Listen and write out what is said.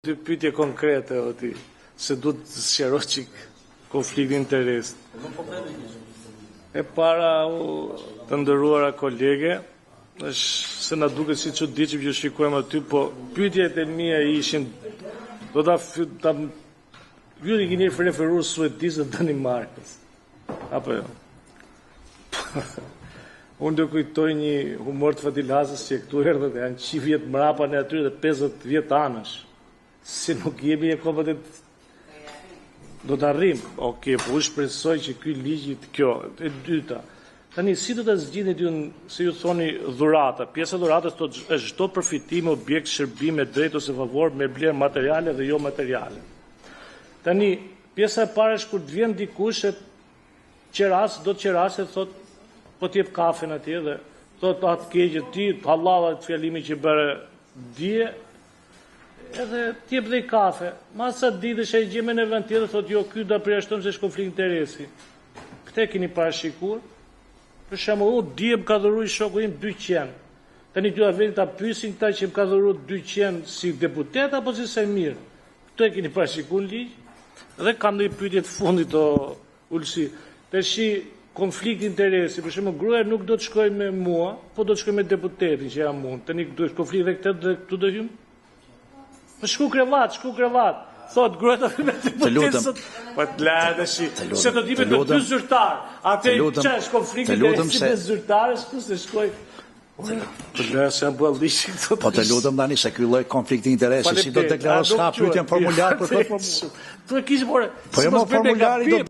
Dy pyetje konkrete o ti, se du të sqaroj çik konfliktin interes. E para të nderuara kolege, është se na duket si çuditshëm që shikojmë aty, po pyetjet e mia ishin do ta ju i keni referuar Suedisë dhe Danimarkës. Apo jo? Unë do kujtoj një humor të Fadilazës që këtu erdhët e janë 100 vjet mrapa në aty dhe 50 vjet anash. Se nuk jemi e kompetent, do të arrim. Oke, po u shpresoj që ky ligjit kjo, e dyta. Tani, si do të zgjidhni ty, se ju thoni dhurata. Pjesa e dhuratës është çdo përfitim, objekt, shërbim, drejt ose favor me blerë materiale dhe jo materiale. Tani, pjesa e parë është kur të vjen dikush e do të qerasë e thot, po t'jep kafen atje dhe thot atë keqë ti, hallalla të fjalimi që bëre dje, edhe t'jep dhe i kafe. Masa ditësh e gjeme në vend tjetër, thot jo, ky do përjashton se është konflikt interesi. Këtë keni parashikuar? Për shembull, dje më ka dhuruar shoku im 200. Tani ju vjen ta pyesin këta që më ka dhuruar 200 si deputet apo si mirë. Këtë e keni parashikuar në ligj? Dhe kam një pyetje të fundit o Ulsi. Tashi konflikt interesi, për shembull, gruaja nuk do të shkojë me mua, po do të shkojë me deputetin që jam unë. Tani do të konflikt dhe këtu do hym? Po shku krevat. Thot gruaja me deputetin. Po të lësh, se do të jemi me dy zyrtar. Atë ç'është konflikti me zyrtarës, ku se shkoj. Po lësh apo allishi këto. Po të lutem tani se ky lloj konflikti interesi si do të deklarosh ka pyetjen formular për Tu e kish more. Po jo formulari do